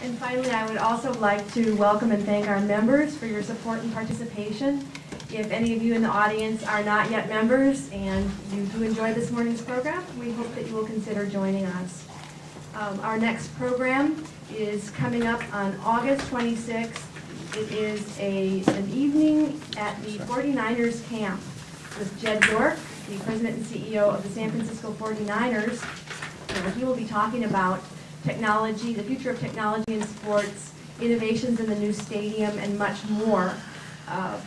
And finally, I would also like to welcome and thank our members for your support and participation. If any of you in the audience are not yet members and you do enjoy this morning's program, we hope that you will consider joining us. Our next program is coming up on August 26th. It is an evening at the 49ers camp with Jed York, the President and CEO of the San Francisco 49ers. He will be talking about technology, the future of technology in sports, innovations in the new stadium, and much more.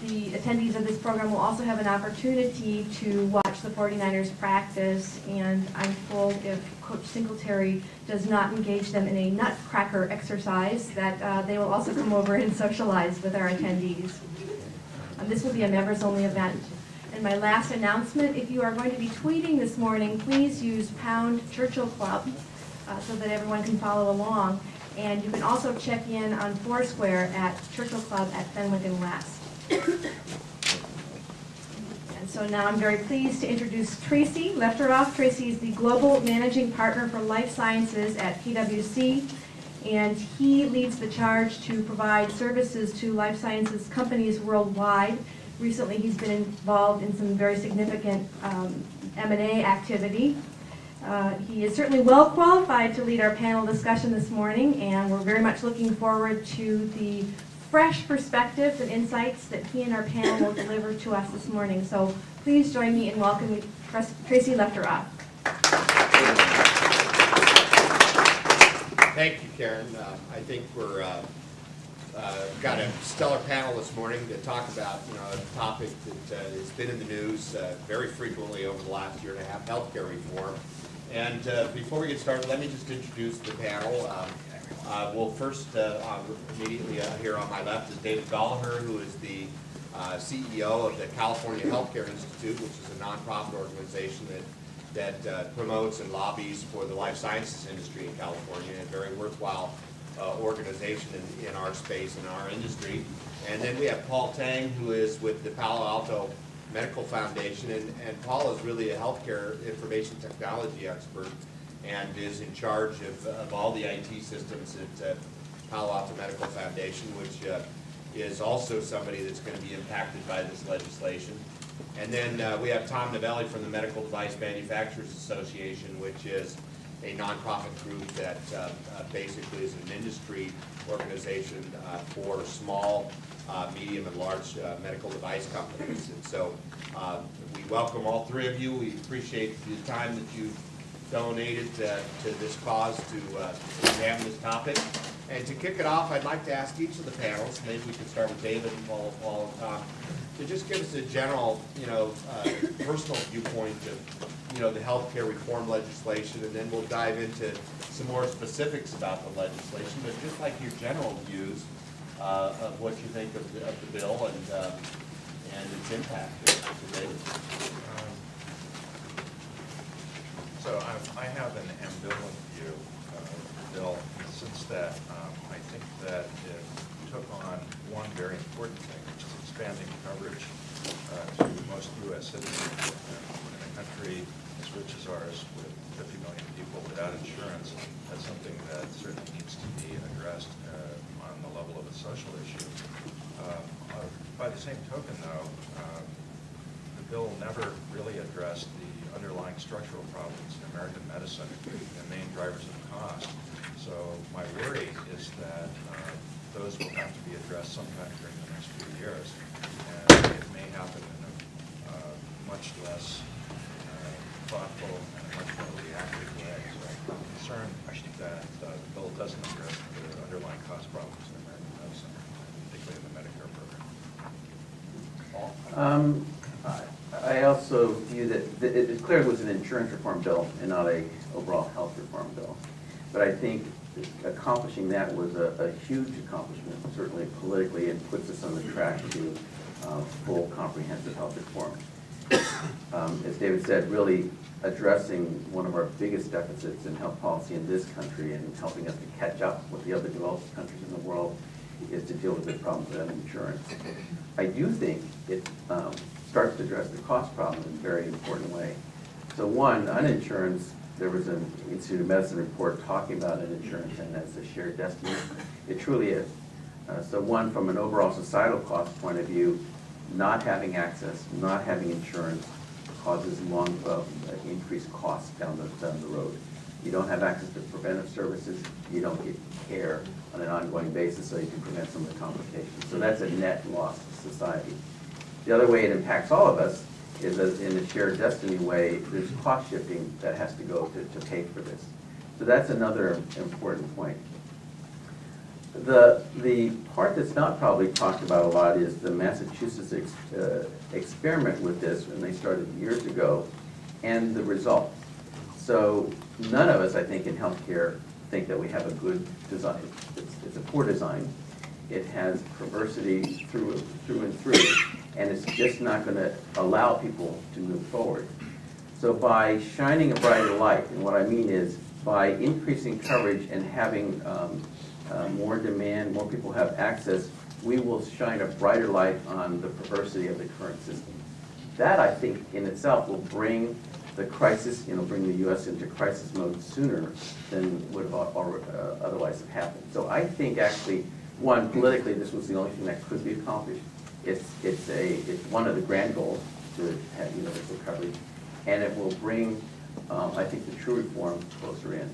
The attendees of this program will also have an opportunity to watch the 49ers practice, and I'm told if Coach Singletary does not engage them in a nutcracker exercise, that they will also come over and socialize with our attendees. This will be a members-only event. And my last announcement, if you are going to be tweeting this morning, please use #Churchill Club so that everyone can follow along. And you can also check in on Foursquare at Churchill Club at Fenwick and West. And so now I'm very pleased to introduce Tracy Lefteroff. Tracy is the Global Managing Partner for Life Sciences at PwC, and he leads the charge to provide services to life sciences companies worldwide. Recently, he's been involved in some very significant M&A activity. He is certainly well qualified to lead our panel discussion this morning, and we're very much looking forward to the fresh perspectives and insights that he and our panel will deliver to us this morning. So please join me in welcoming Tracy Lefteroff. Thank you, Karen. I think we're got a stellar panel this morning to talk about a topic that has been in the news very frequently over the last year and a half, healthcare reform. And before we get started, let me just introduce the panel. Well, first, immediately here on my left is David Gollaher, who is the CEO of the California Healthcare Institute, which is a nonprofit organization that promotes and lobbies for the life sciences industry in California, a very worthwhile organization in our space, in our industry. And then we have Paul Tang, who is with the Palo Alto Medical Foundation, and Paul is really a healthcare information technology expert and is in charge of all the IT systems at Palo Alto Medical Foundation, which is also somebody that's going to be impacted by this legislation. And then we have Tom Novelli from the Medical Device Manufacturers Association, which is a nonprofit group that basically is an industry organization for small, medium, and large medical device companies. And so we welcome all three of you. We appreciate the time that you donated to this cause to examine this topic. And to kick it off, I'd like to ask each of the panels, maybe we could start with David and Paul and Tom, to just give us a general, personal viewpoint of, the healthcare reform legislation, and then we'll dive into some more specifics about the legislation, but just like your general views of what you think of the bill and its impact. David. So I have an ambivalent view of the bill in the sense that I think that it took on one very important thing, which is expanding coverage to most U.S. citizens in a country as rich as ours with 50 million people without insurance. That's something that certainly needs to be addressed on the level of a social issue. By the same token, though, the bill never really addressed the underlying structural problems in American medicine, the main drivers of cost. So my worry is that those will have to be addressed sometime during the next few years, and it may happen in a much less thoughtful and much more reactive way. So I'm concerned that the bill doesn't address the underlying cost problems in American medicine, particularly in the Medicare program. I also view that it's clear it was an insurance reform bill and not a overall health reform bill. But I think accomplishing that was a huge accomplishment, certainly politically, and puts us on the track to full comprehensive health reform. As David said, really addressing one of our biggest deficits in health policy in this country and helping us to catch up with the other developed countries in the world is to deal with the problems of insurance. I do think it starts to address the cost problem in a very important way. So one, on insurance, there was an Institute of Medicine report talking about uninsurance and as a shared destiny. It truly is. So one, from an overall societal cost point of view, not having access, not having insurance causes increased costs down the road. You don't have access to preventive services, you don't get care on an ongoing basis, so you can prevent some of the complications. So that's a net loss to society. The other way it impacts all of us is that in a shared destiny way, there's cost shifting that has to go to pay for this. So that's another important point. The part that's not probably talked about a lot is the Massachusetts experiment with this, when they started years ago, and the results. So none of us, I think, in healthcare think that we have a good design. It's a poor design. It has perversity through and through, and it's just not going to allow people to move forward. So by shining a brighter light, and what I mean is by increasing coverage and having more demand, more people have access, we will shine a brighter light on the perversity of the current system. That, I think, in itself will bring the crisis, bring the U.S. into crisis mode sooner than would have otherwise have happened. So I think actually, one, politically, this was the only thing that could be accomplished. It's one of the grand goals to have universal coverage, and it will bring, I think, the true reform closer in.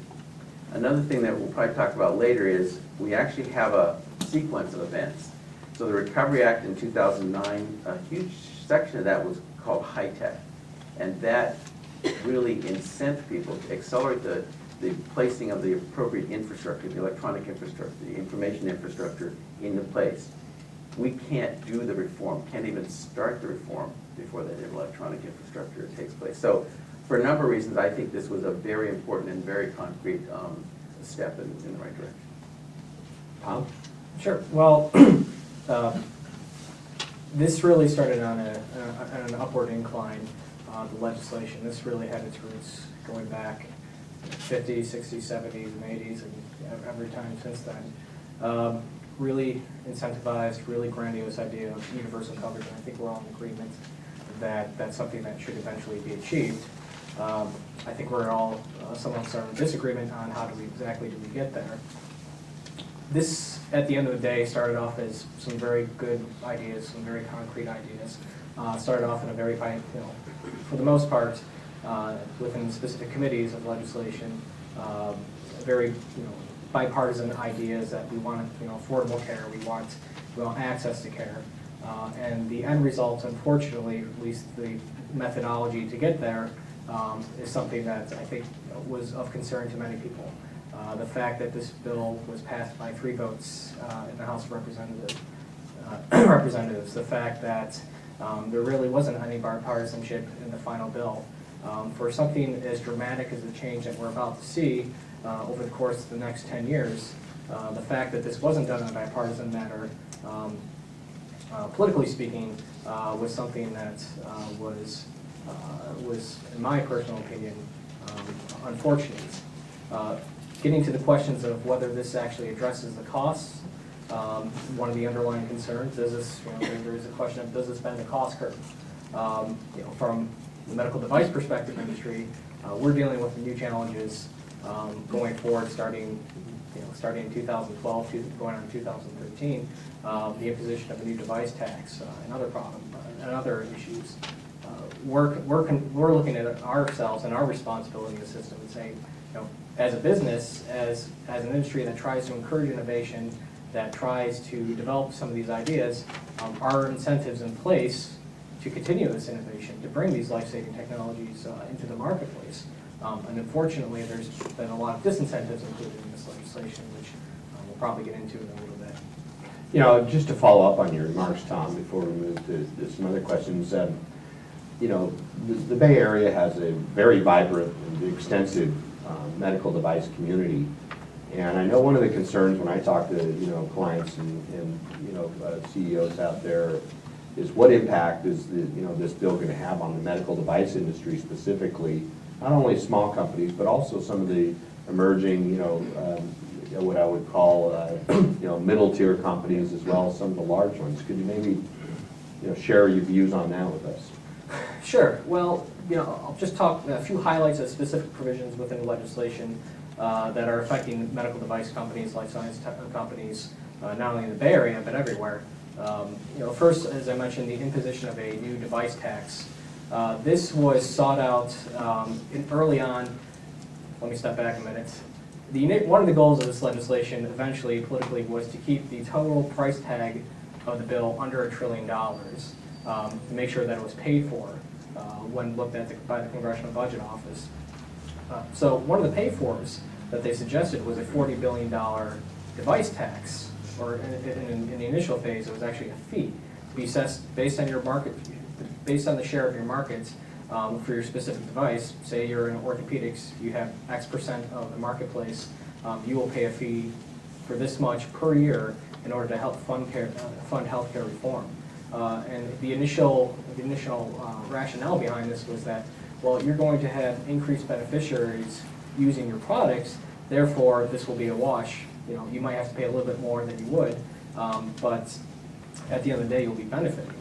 Another thing that we'll probably talk about later is we actually have a sequence of events. So the Recovery Act in 2009, a huge section of that was called high tech, and that really incent people to accelerate the placing of the appropriate infrastructure, the electronic infrastructure, the information infrastructure into place. We can't do the reform, can't even start the reform before that electronic infrastructure takes place. So for a number of reasons, I think this was a very important and very concrete step in the right direction. Tom? Sure. Well, this really started on an upward incline. The legislation. This really had its roots going back 50s, 60s, 70s, and 80s, and every time since then. Really incentivized, really grandiose idea of universal coverage, and I think we're all in agreement that that's something that should eventually be achieved. I think we're all, some of us are in disagreement on how exactly do we get there. This, at the end of the day, started off as some very good ideas, some very concrete ideas. Started off in a very, for the most part, within specific committees of legislation, very, bipartisan ideas that we want, affordable care, we want access to care, and the end result, unfortunately, at least the methodology to get there, is something that I think was of concern to many people. The fact that this bill was passed by 3 votes in the House of Representatives, the fact that there really wasn't any bipartisanship in the final bill. For something as dramatic as the change that we're about to see over the course of the next 10 years, the fact that this wasn't done in a bipartisan manner, politically speaking, was something that was, in my personal opinion, unfortunate. Getting to the questions of whether this actually addresses the costs, one of the underlying concerns is this, there is a question of does this bend the cost curve? From the medical device perspective industry, we're dealing with new challenges going forward, starting in 2012, going on in 2013, the imposition of a new device tax and other problems and other issues. We're looking at ourselves and our responsibility in the system and saying, as a business, as an industry that tries to encourage innovation, that tries to develop some of these ideas, are incentives in place to continue this innovation, to bring these life-saving technologies into the marketplace. And unfortunately, there's been a lot of disincentives included in this legislation, which we'll probably get into in a little bit. Just to follow up on your remarks, Tom, before we move to some other questions, the Bay Area has a very vibrant and extensive medical device community. And I know one of the concerns when I talk to clients and CEOs out there is what impact is this bill going to have on the medical device industry specifically, not only small companies but also some of the emerging what I would call middle tier companies as well as some of the large ones. Could you maybe share your views on that with us? Sure. Well, I'll just talk a few highlights of specific provisions within the legislation. that are affecting medical device companies, life science companies, not only in the Bay Area, but everywhere. First, as I mentioned, the imposition of a new device tax. This was sought out early on. Let me step back a minute. One of the goals of this legislation eventually, politically, was to keep the total price tag of the bill under $1 trillion to make sure that it was paid for when looked at by the Congressional Budget Office. So one of the pay-fors that they suggested was a $40 billion device tax, or in the initial phase, it was actually a fee to be assessed based on your market, based on the share of your markets for your specific device. Say you're in orthopedics, you have X% of the marketplace, you will pay a fee for this much per year in order to help fund healthcare reform. And the initial rationale behind this was that, well, you're going to have increased beneficiaries using your products, therefore this will be a wash. You might have to pay a little bit more than you would, but at the end of the day, you'll be benefiting.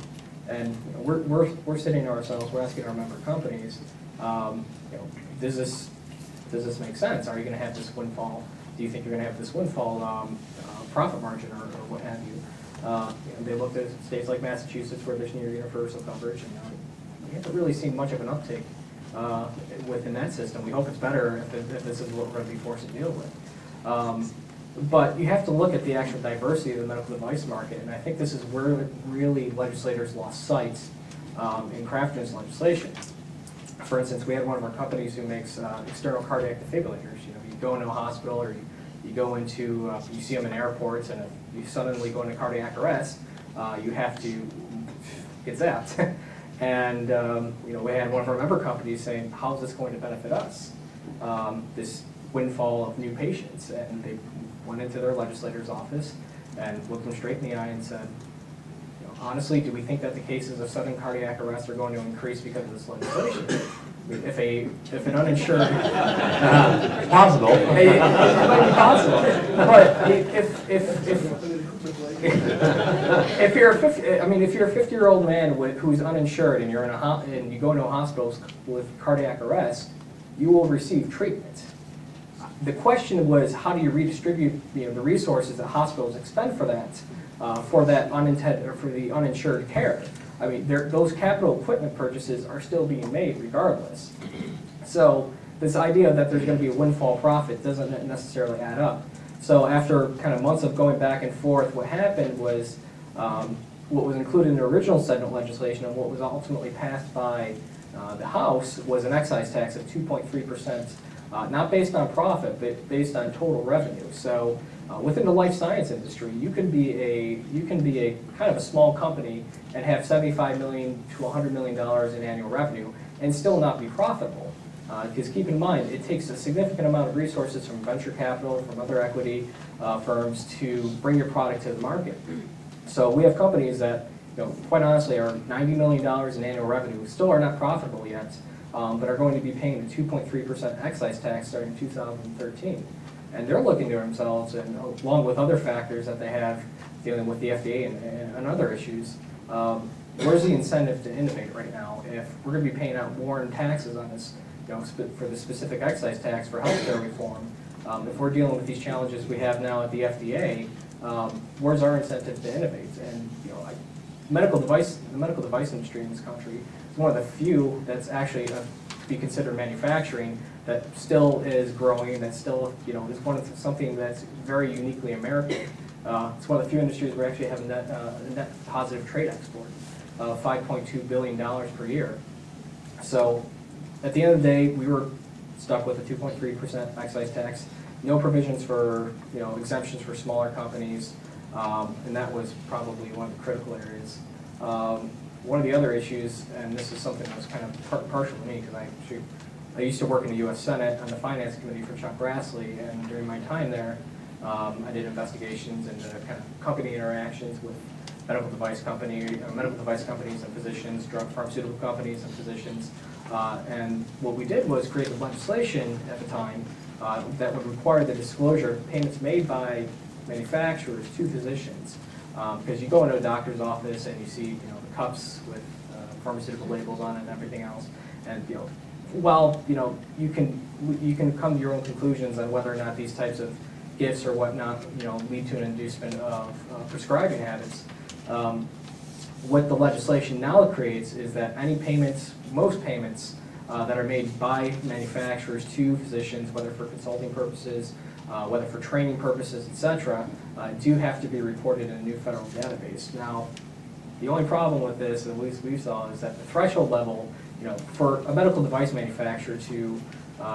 And we're sitting to ourselves, we're asking our member companies, does this make sense? Are you going to have this windfall? Do you think you're going to have this windfall profit margin or what have you? They looked at states like Massachusetts where there's near universal coverage, and we haven't really seen much of an uptake within that system. We hope it's better if this is what we're going to be forced to deal with. But you have to look at the actual diversity of the medical device market, and I think this is where really legislators lost sight in crafting this legislation. For instance, we had one of our companies who makes external cardiac defibrillators. You go into a hospital, or you go into, you see them in airports, and if you suddenly go into cardiac arrest, you have to get zapped. And we had one of our member companies saying, how is this going to benefit us? This windfall of new patients. And they went into their legislator's office and looked them straight in the eye and said, honestly, do we think that the cases of sudden cardiac arrest are going to increase because of this legislation? If an uninsured, It's possible. it might be possible, but if you're a 50-year-old man who's uninsured and and you go into a hospital with cardiac arrest, you will receive treatment. The question was, how do you redistribute the resources that hospitals expend for that uninsured care? I mean, those capital equipment purchases are still being made regardless. So this idea that there's going to be a windfall profit doesn't necessarily add up. So after kind of months of going back and forth, what happened was what was included in the original Senate legislation and what was ultimately passed by the House was an excise tax of 2.3%. Not based on profit, but based on total revenue. So within the life science industry, you can be a kind of a small company and have $75 million to $100 million in annual revenue and still not be profitable. Because keep in mind, it takes a significant amount of resources from venture capital, from other equity firms to bring your product to the market. So we have companies that, quite honestly, are $90 million in annual revenue, still are not profitable yet. But are going to be paying a 2.3% excise tax starting in 2013. And they're looking to themselves, and along with other factors that they have dealing with the FDA and other issues, where's the incentive to innovate right now? If we're going to be paying out more in taxes on this, for the specific excise tax for healthcare reform, if we're dealing with these challenges we have now at the FDA, where's our incentive to innovate? And the medical device industry in this country one of the few that's actually to be considered manufacturing that still is growing, that still is something that's very uniquely American. It's one of the few industries where we actually have a net positive trade export of $5.2 billion per year. So at the end of the day, we were stuck with a 2.3% excise tax, no provisions for exemptions for smaller companies, and that was probably one of the critical areas. One of the other issues, and this is something that was kind of partial to me, because I used to work in the U.S. Senate on the Finance Committee for Chuck Grassley, and during my time there, I did investigations into kind of company interactions with medical device companies and physicians, pharmaceutical companies and physicians, and what we did was create legislation at the time that would require the disclosure of payments made by manufacturers to physicians. Because you go into a doctor's office and you see the cups with pharmaceutical labels on it and everything else, and while you can come to your own conclusions on whether or not these types of gifts or whatnot lead to an inducement of prescribing habits. What the legislation now creates is that any payments, most payments that are made by manufacturers to physicians, whether for consulting purposes, whether for training purposes, etc., do have to be reported in a new federal database. Now, the only problem with this, at least we saw, is that the threshold level, for a medical device manufacturer to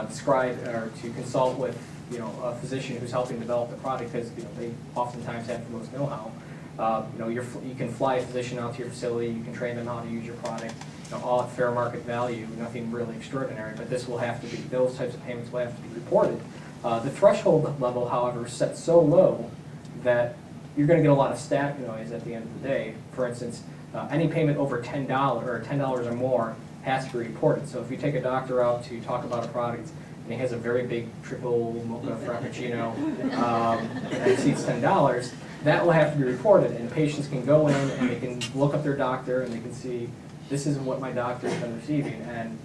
describe or to consult with, a physician who's helping develop the product, because they oftentimes have the most know-how. You can fly a physician out to your facility, you can train them how to use your product, all at fair market value, nothing really extraordinary. But this will have to be; those types of payments will have to be reported. The threshold level, however, is set so low that you're going to get a lot of static noise at the end of the day. For instance, any payment over $10 or $10 or more has to be reported. So if you take a doctor out to talk about a product and he has a very big triple mocha frappuccino and it exceeds $10, that will have to be reported. And patients can go in and they can look up their doctor and they can see, this is what my doctor has been receiving. And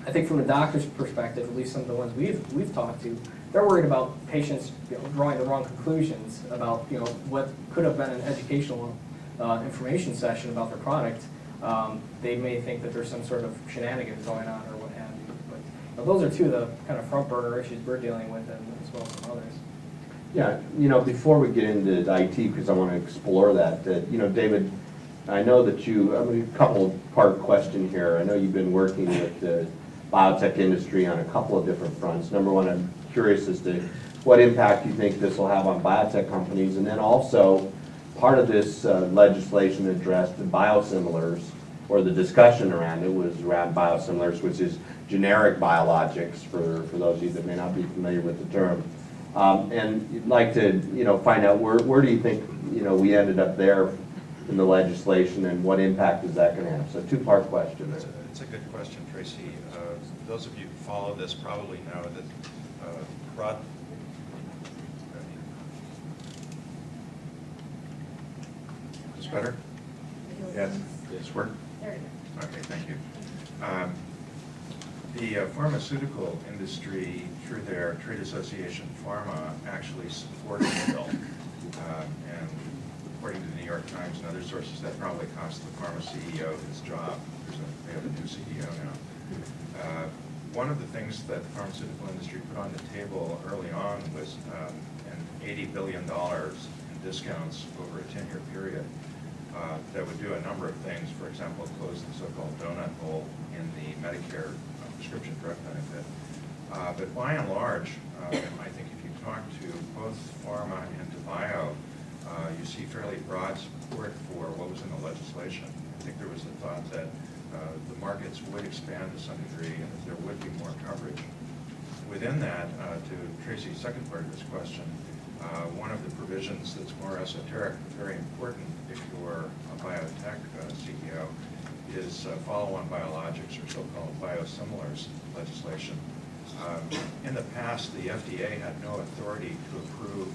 I think from the doctor's perspective, at least some of the ones we've talked to, they're worried about patients drawing the wrong conclusions about what could have been an educational information session about their product. They may think that there's some sort of shenanigans going on or what have you. But those are two of the kind of front burner issues we're dealing with, and as well as some others. Yeah, before we get into IT, because I want to explore that, David, I know that a couple part question here. I know you've been working with the biotech industry on a couple of different fronts. Number one, I'm curious as to what impact you think this will have on biotech companies, and then also part of this legislation addressed the biosimilars, or the discussion around it was around biosimilars, which is generic biologics for those of you that may not be familiar with the term. And you'd like to find out where do you think we ended up there in the legislation, and what impact is that going to have? So two-part question. It's a good question, Tracy. Those of you who follow this probably know that Is this better? Yes. This work? There you go. Okay, thank you. The pharmaceutical industry, through their trade association, Pharma, actually supported the bill. And according to the New York Times and other sources, that probably cost the pharma CEO his job. They have a new CEO now. One of the things that the pharmaceutical industry put on the table early on was $80 billion in discounts over a 10-year period that would do a number of things. For example, close the so-called donut hole in the Medicare prescription drug benefit. But by and large, I think if you talk to both pharma and to bio, you see fairly broad support for what was in the legislation. I think there was the thought that the markets would expand to some degree and that there would be more coverage. Within that, to Tracy's second part of this question, one of the provisions that's more esoteric but very important if you're a biotech CEO is follow-on biologics, or so-called biosimilars legislation. In the past, the FDA had no authority to approve,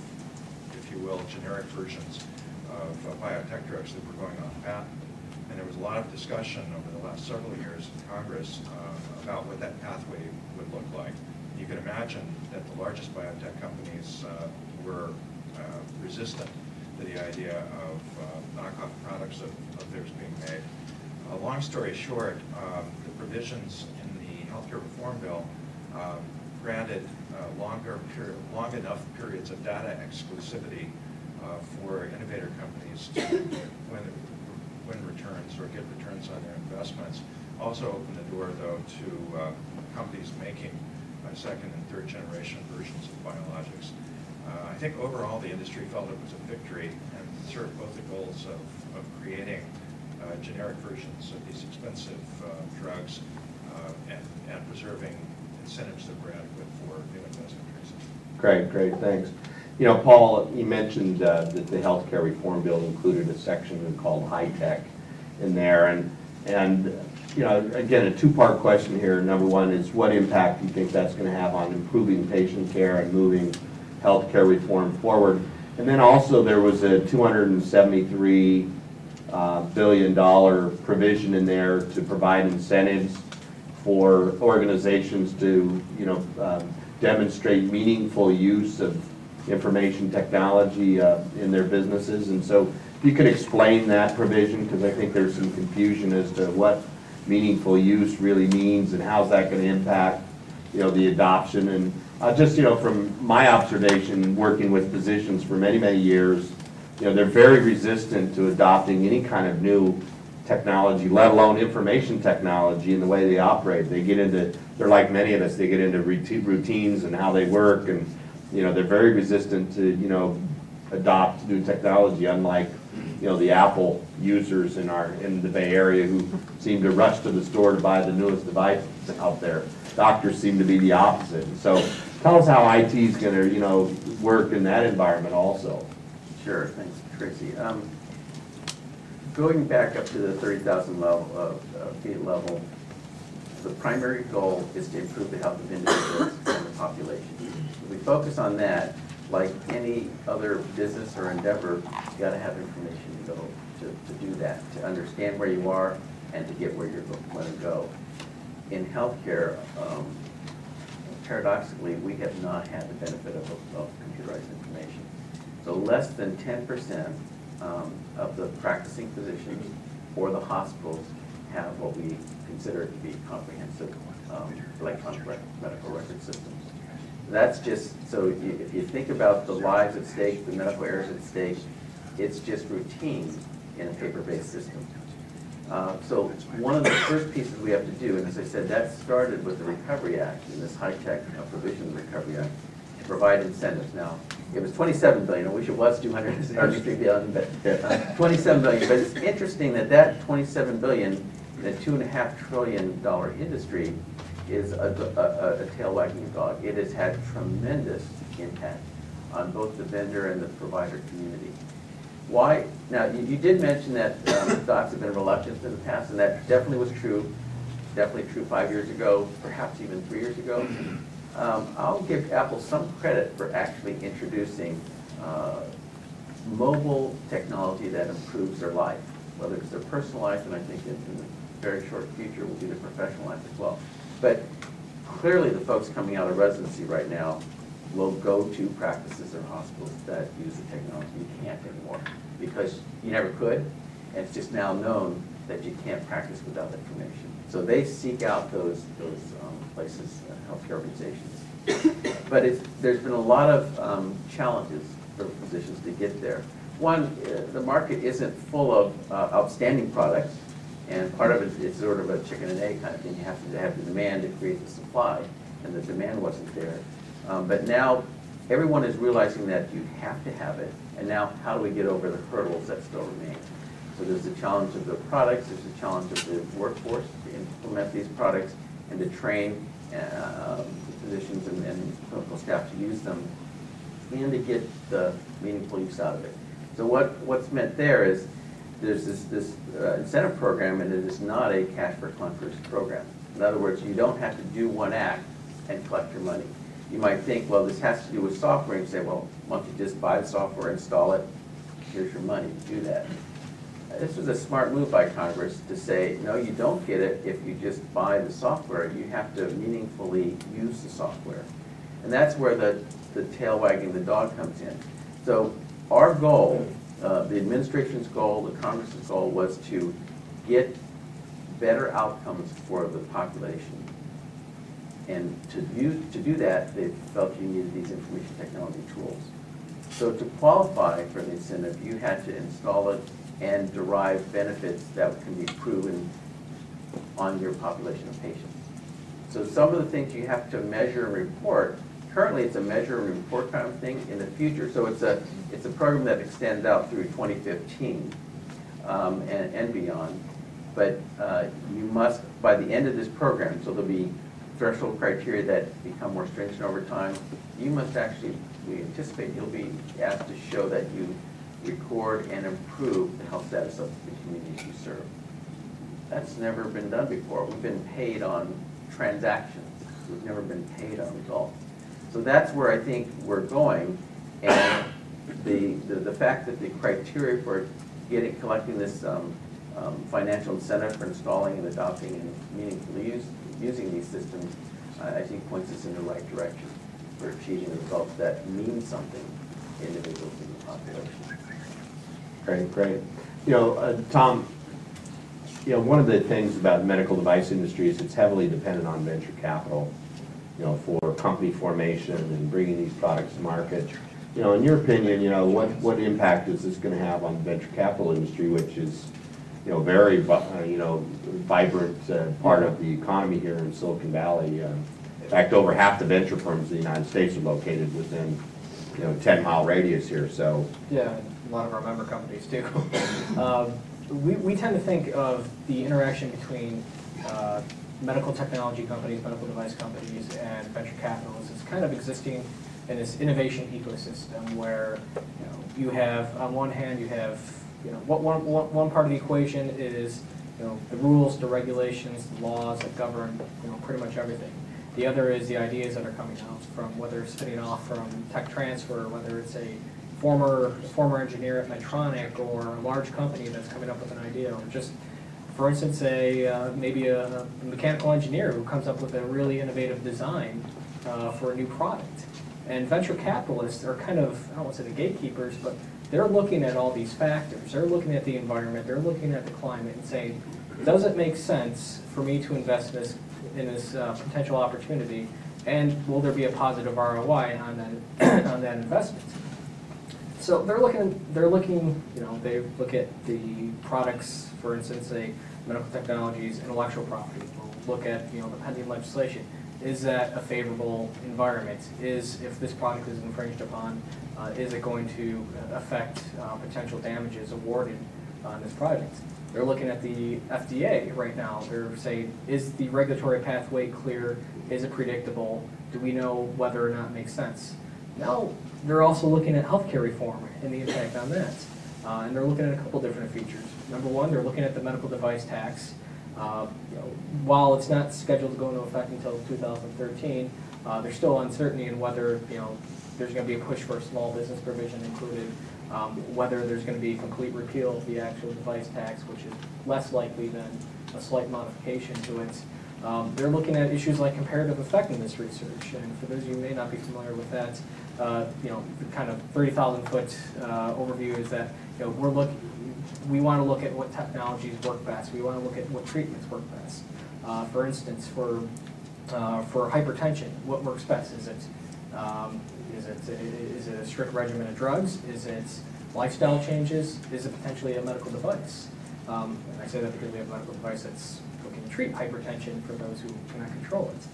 if you will, generic versions of biotech drugs that were going on patent. And there was a lot of discussion over the last several years in Congress about what that pathway would look like. You can imagine that the largest biotech companies were resistant to the idea of knockoff products of theirs being made. Long story short, the provisions in the healthcare reform bill granted long enough periods of data exclusivity for innovator companies to win returns or get returns on their investments. Also opened the door, though, to companies making second and third generation versions of biologics. I think overall the industry felt it was a victory and served both the goals of creating generic versions of these expensive drugs and preserving incentives that were adequate for new investment. Great, thanks. Paul, you mentioned that the healthcare reform bill included a section called high tech in there, and again, a two-part question here. Number one is, what impact do you think that's going to have on improving patient care and moving healthcare reform forward? And then also there was a $273 billion provision in there to provide incentives for organizations to, demonstrate meaningful use of information technology in their businesses. And so if you could explain that provision, because I think there's some confusion as to what meaningful use really means and how's that going to impact, the adoption. And just, from my observation, working with physicians for many, many years, they're very resistant to adopting any kind of new technology, let alone information technology in the way they operate. They're like many of us, they get into routines and how they work, and they're very resistant to adopt new technology, unlike the Apple users in the Bay Area who seem to rush to the store to buy the newest devices out there. Doctors seem to be the opposite. So tell us how IT is going to work in that environment also. Sure, thanks, Tracy. Going back up to the 30,000 feet level, the primary goal is to improve the health of individuals and the population. If we focus on that, like any other business or endeavor, you got to have information to go to do that, to understand where you are and to get where you're going to go. In healthcare, paradoxically, we have not had the benefit of computerized information. So less than 10% of the practicing physicians or the hospitals have what we consider to be comprehensive electronic medical record systems. That's just, so if you think about the lives at stake, the medical errors at stake, it's just routine in a paper-based system. So one of the first pieces we have to do, and as I said, that started with the Recovery Act, in this high-tech provision of the Recovery Act, to provide incentives. Now, it was $27 billion. I wish it was $273 billion, but $27 billion. But it's interesting that that $27 billion, the $2.5 trillion industry, is a tail wagging the dog. It has had tremendous impact on both the vendor and the provider community. Why? Now, you did mention that docs have been reluctant in the past, and that definitely was true. Definitely true 5 years ago, perhaps even 3 years ago. I'll give Apple some credit for actually introducing mobile technology that improves their life, whether it's their personal life, and I think in the very short future will be their professional life as well. But clearly the folks coming out of residency right now will go to practices or hospitals that use the technology. You can't anymore because you never could, and it's just now known that you can't practice without information. So they seek out those places, healthcare organizations. But there's been a lot of challenges for physicians to get there. One, the market isn't full of outstanding products, and part of it is sort of a chicken and egg kind of thing. You have to have the demand to create the supply, and the demand wasn't there. But now everyone is realizing that you have to have it, and now how do we get over the hurdles that still remain? So there's the challenge of the products, there's the challenge of the workforce to implement these products and to train physicians and clinical staff to use them and to get the meaningful use out of it. So what's meant there is there's this incentive program, and it is not a cash for clunkers program. In other words, you don't have to do one act and collect your money. You might think, well, this has to do with software, and you say, well, why don't you just buy the software, install it, here's your money to do that. This was a smart move by Congress to say, no, you don't get it if you just buy the software. You have to meaningfully use the software. And that's where the tail wagging the dog comes in. So our goal, the administration's goal, the Congress's goal, was to get better outcomes for the population. And to do that, they felt you needed these information technology tools. So to qualify for the incentive, you had to install it and derive benefits that can be proven on your population of patients. So some of the things you have to measure and report, currently it's a measure and report kind of thing. In the future, so it's a program that extends out through 2015 and beyond. But you must, by the end of this program, so there'll be threshold criteria that become more stringent over time, you must actually, we anticipate you'll be asked to show that you record and improve the health status of the communities you serve. That's never been done before. We've been paid on transactions. We've never been paid on results. So that's where I think we're going, and the fact that the criteria for collecting this financial incentive for installing and adopting and meaningfully using these systems, I think points us in the right direction for achieving results that mean something to individuals in the population. Great, great. You know, Tom, you know, one of the things about the medical device industry is it's heavily dependent on venture capital, you know, for company formation and bringing these products to market. You know, in your opinion, you know, what impact is this going to have on the venture capital industry, which is, you know, very, you know, vibrant part of the economy here in Silicon Valley. In fact, over half the venture firms in the United States are located within, you know, 10-mile radius here. So yeah, a lot of our member companies too. We tend to think of the interaction between medical technology companies, medical device companies, and venture capitalists as kind of existing in this innovation ecosystem where, you know, you have, on one hand, you have, you know, one part of the equation is, you know, the rules, the regulations, the laws that govern, you know, pretty much everything. The other is the ideas that are coming out from, whether it's spinning off from tech transfer, whether it's a former engineer at Medtronic or a large company that's coming up with an idea, or just, for instance, maybe a mechanical engineer who comes up with a really innovative design for a new product. And venture capitalists are kind of, I don't want to say the gatekeepers, but they're looking at all these factors. They're looking at the environment, they're looking at the climate and saying, does it make sense for me to invest in this potential opportunity, and will there be a positive ROI on that investment? So they're looking, you know, they look at the products, for instance, medical technologies, intellectual property. We'll look at, you know, the pending legislation. Is that a favorable environment? If this product is infringed upon, is it going to affect potential damages awarded on this project? They're looking at the FDA right now. They're saying, is the regulatory pathway clear? Is it predictable? Do we know whether or not it makes sense? Now, they're also looking at healthcare reform and the impact on that. And they're looking at a couple different features. Number one, they're looking at the medical device tax. You know, while it's not scheduled to go into effect until 2013, there's still uncertainty in whether, you know, there's going to be a push for a small business provision included, whether there's going to be a complete repeal of the actual device tax, which is less likely than a slight modification to it. They're looking at issues like comparative effectiveness research, and for those of you who may not be familiar with that, you know, the kind of 30,000-foot overview is that, you know, we want to look at what technologies work best. We want to look at what treatments work best. For instance, for hypertension, what works best? Is it a strict regimen of drugs? Is it lifestyle changes? Is it potentially a medical device? And I say that because we have a medical device that's looking to treat hypertension for those who cannot control it.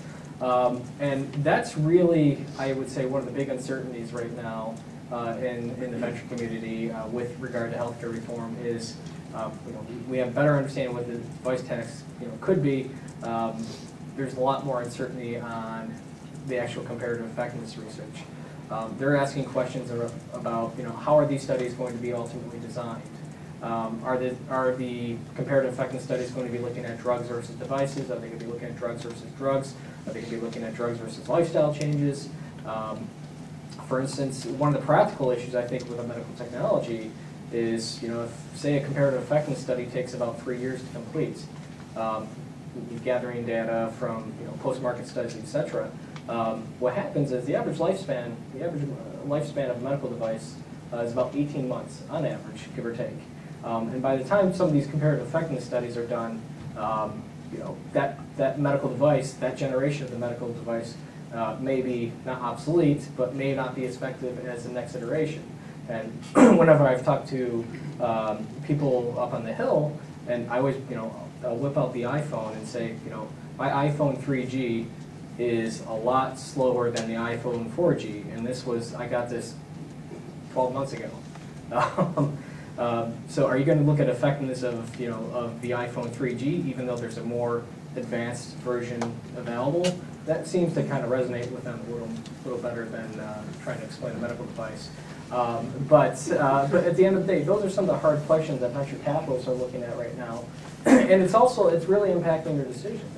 And that's really, I would say, one of the big uncertainties right now in the venture community with regard to healthcare reform is, you know, we have better understanding what the device tax, you know, could be. There's a lot more uncertainty on the actual comparative effectiveness research. They're asking questions about, you know, how are these studies going to be ultimately designed? Are the comparative effectiveness studies going to be looking at drugs versus devices? Are they going to be looking at drugs versus drugs? Are they going to be looking at drugs versus lifestyle changes? For instance, one of the practical issues I think with a medical technology is, you know, if, say, a comparative effectiveness study takes about 3 years to complete, gathering data from, you know, post-market studies, et cetera, what happens is the average lifespan of a medical device is about 18 months on average, give or take. And by the time some of these comparative effectiveness studies are done, you know, that medical device, that generation of the medical device may be not obsolete, but may not be as effective as the next iteration. And whenever I've talked to people up on the Hill, and I always, you know, I'll whip out the iPhone and say, you know, my iPhone 3G is a lot slower than the iPhone 4G, and I got this 12 months ago. So are you going to look at effectiveness of, you know, of the iPhone 3G, even though there's a more advanced version available? That seems to kind of resonate with them a little better than trying to explain a medical device. But at the end of the day, those are some of the hard questions that venture capitalists are looking at right now. And it's really impacting their decision.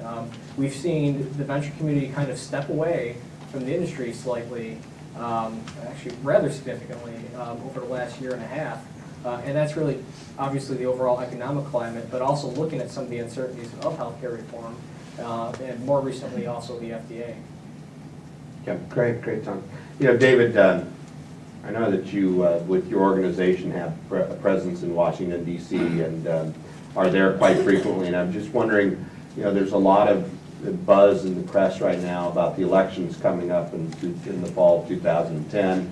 We've seen the venture community kind of step away from the industry slightly, actually rather significantly, over the last year and a half. And that's really, obviously, the overall economic climate, but also looking at some of the uncertainties of healthcare reform and more recently also the FDA. Yeah, great, Tom. You know, David, I know that you, with your organization, have a presence in Washington, D.C., and are there quite frequently. And I'm just wondering, you know, there's a lot of buzz in the press right now about the elections coming up in the fall of 2010,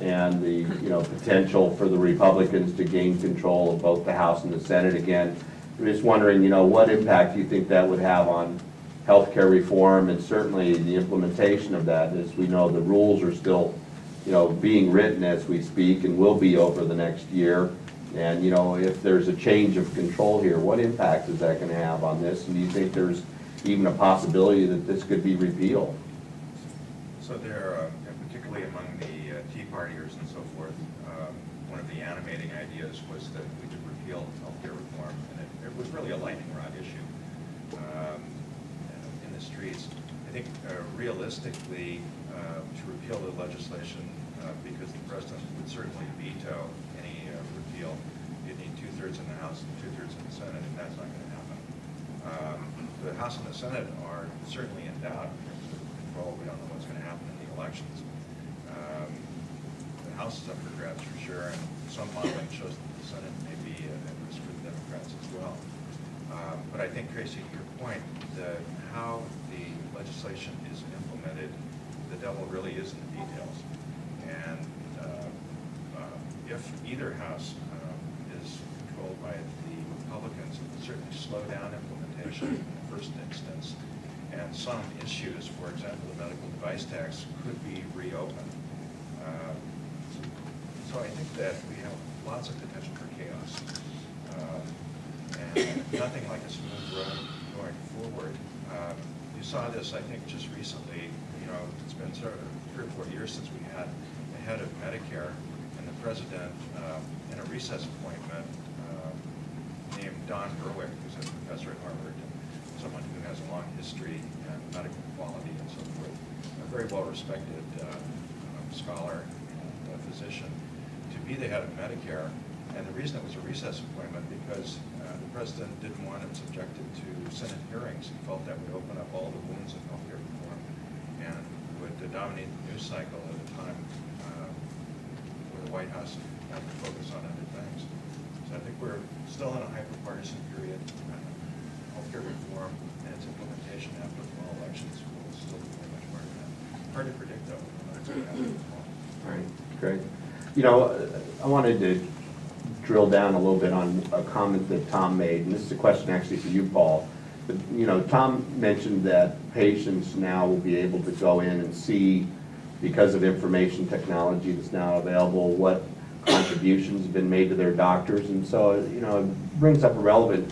and the potential for the Republicans to gain control of both the House and the Senate again. I'm just wondering, what impact do you think that would have on healthcare reform, and certainly the implementation of that? As we know, the rules are still being written as we speak, and will be over the next year. And if there's a change of control here, what impact is that going to have on this? And do you think there's even a possibility that this could be repealed? So there, particularly among the Tea Partiers and so forth, one of the animating ideas was that we could repeal healthcare reform, and it was really a lightning rod issue in the streets. I think realistically, to repeal the legislation, because the president would certainly veto any repeal, you'd need 2/3 in the House and 2/3 in the Senate, and that's not going to happen. The House and the Senate are certainly in doubt in terms of control. We don't know what's going to happen in the elections. The House is up for grabs for sure, and some modeling shows that the Senate may be at risk for the Democrats as well. But I think, Tracy, to your point, how the legislation is implemented, the devil really is in the details. And if either house is controlled by the Republicans, it would certainly slow down implementation in the first instance. And some issues, for example, the medical device tax, could be reopened. So I think that we have lots of potential for chaos. And nothing like a smooth road going forward. You saw this, I think, just recently. It's been sort of 3 or 4 years since we had the head of Medicare and the president in a recess appointment named Don Berwick, who's a professor at Harvard, and someone who has a long history in medical quality and so forth, a very well-respected scholar and physician, to be the head of Medicare. And the reason it was a recess appointment because the president didn't want him subjected to Senate hearings. He felt that would open up all the wounds of healthcare reform and would dominate the news cycle at a time where the White House had to focus on other things. So I think we're still in a hyper-partisan period. Healthcare reform and its implementation after the fall elections will still be very much part of that. Hard to predict, though, what's going to happen in the fall. All right, great. I wanted to drill down a little bit on a comment that Tom made, and this is a question actually for you, Paul. But, Tom mentioned that patients now will be able to go in and see, because of information technology that's now available, what contributions have been made to their doctors. And so, it brings up a relevant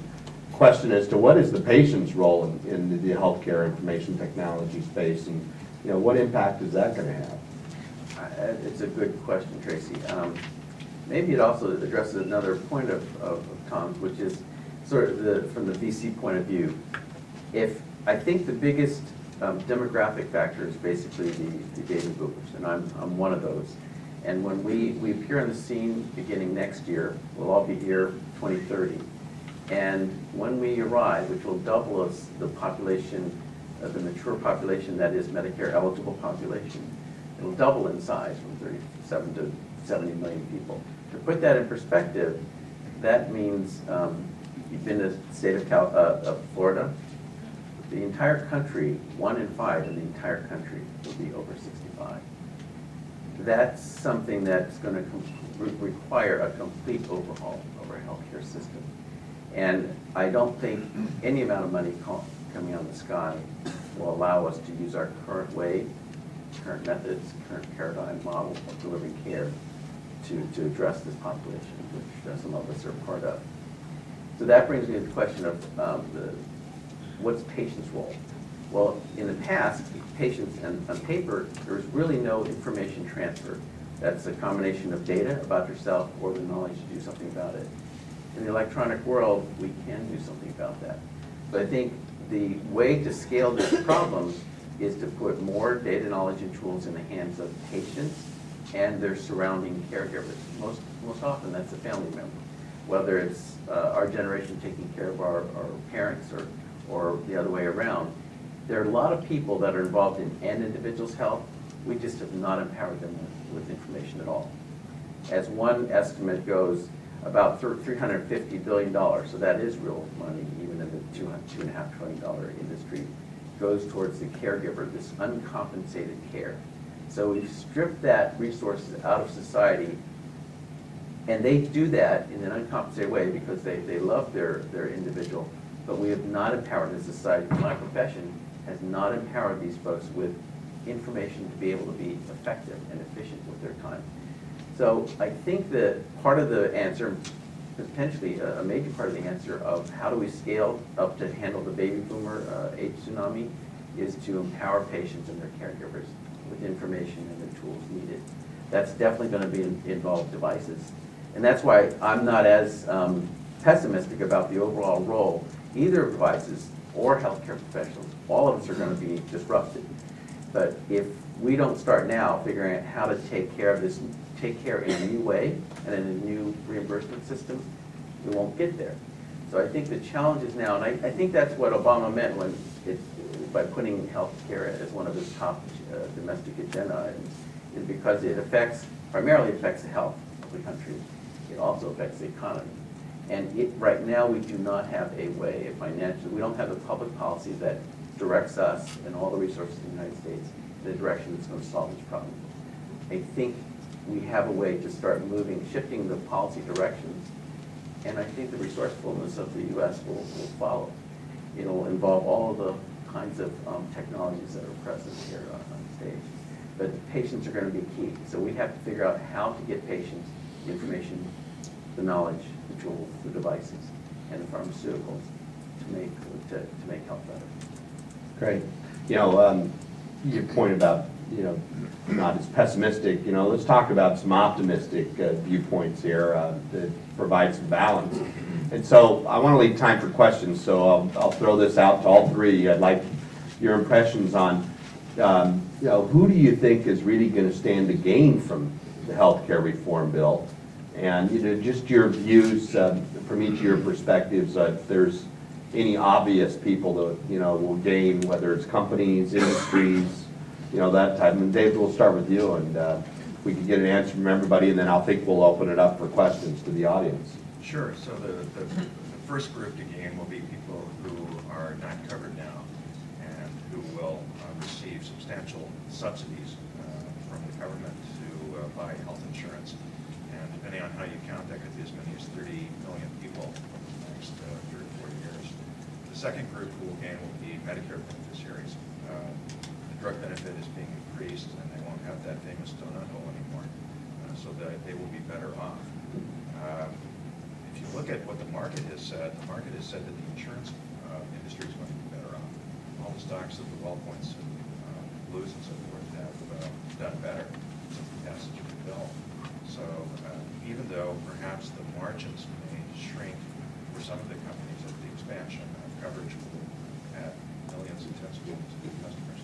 question as to what is the patient's role in the healthcare information technology space, and what impact is that going to have? It's a good question, Tracy. Maybe it also addresses another point of Tom's, which is sort of from the VC point of view. I think the biggest demographic factor is basically the baby boomers, and I'm one of those. And when we appear on the scene beginning next year, we'll all be here 2030. And when we arrive, which will double us the population, the mature population that is Medicare eligible population, it'll double in size from 37 to 70 million people. To put that in perspective, that means you've been to the state of Florida. The entire country, 1 in 5 in the entire country will be over 65. That's something that's going to require a complete overhaul of our healthcare system. And I don't think any amount of money coming out of the sky will allow us to use our current way, current methods, current paradigm model of delivering care to address this population, which some of us are part of. So that brings me to the question of what's patients' role? Well, in the past, patients, and on paper, there was really no information transfer. That's a combination of data about yourself or the knowledge to do something about it. In the electronic world, we can do something about that. But I think the way to scale this problem is to put more data, knowledge, and tools in the hands of patients and their surrounding caregivers. Most often, that's a family member. Whether it's our generation taking care of our parents or the other way around. There are a lot of people that are involved in an individual's health. We just have not empowered them with information at all. As one estimate goes, about $350 billion, so that is real money, even in the $2.5 trillion industry, goes towards the caregiver, this uncompensated care. So we've stripped that resources out of society, and they do that in an uncompensated way because they love their individual, but we have not empowered the society. My profession has not empowered these folks with information to be able to be effective and efficient with their time. So I think that part of the answer, potentially a major part of the answer of how do we scale up to handle the baby boomer age tsunami, is to empower patients and their caregivers with information and the tools needed. That's definitely going to be involve devices. And that's why I'm not as pessimistic about the overall role either of devices or healthcare professionals. All of us are going to be disrupted. But if we don't start now figuring out how to take care of this, take care in a new way and in a new reimbursement system, we won't get there. So I think the challenge is now, and I think that's what Obama meant when by putting healthcare as one of his top domestic agenda items, is because it primarily affects the health of the country. It also affects the economy. And right now we do not have a way, we don't have a public policy that directs us and all the resources in the United States in the direction that's going to solve this problem. I think we have a way to start shifting the policy directions, and I think the resourcefulness of the U.S. will follow. It'll involve all of the kinds of technologies that are present here on stage. But patients are going to be key, so we have to figure out how to get patients the information, the knowledge, the tools, the devices, and the pharmaceuticals to make health better. Great. Your point about, not as pessimistic, let's talk about some optimistic viewpoints here that provide some balance. And so I want to leave time for questions, so I'll throw this out to all three. I'd like your impressions on, who do you think is really going to stand to gain from the healthcare reform bill? And just your views from each of your perspectives, if there's any obvious people that will gain, whether it's companies, industries, that type. And Dave, we'll start with you, and we can get an answer from everybody, and then I think we'll open it up for questions to the audience. Sure. So the first group to gain will be people who are not covered now and who will receive substantial subsidies from the government to buy health insurance. And depending on how you count, that could be as many as 30 million people in the next 3 or 4 years. The second group who will gain will be Medicare beneficiaries. The drug benefit is being increased, and they won't have that famous donut hole anymore, so that they will be better off. If you look at what the market has said that the insurance industry is going to be better off. All the stocks of the WellPoints and Blues and so forth have done better since the passage of the bill. So even though perhaps the margins may shrink for some of the companies at the expansion of coverage will add millions and tens of millions of new customers.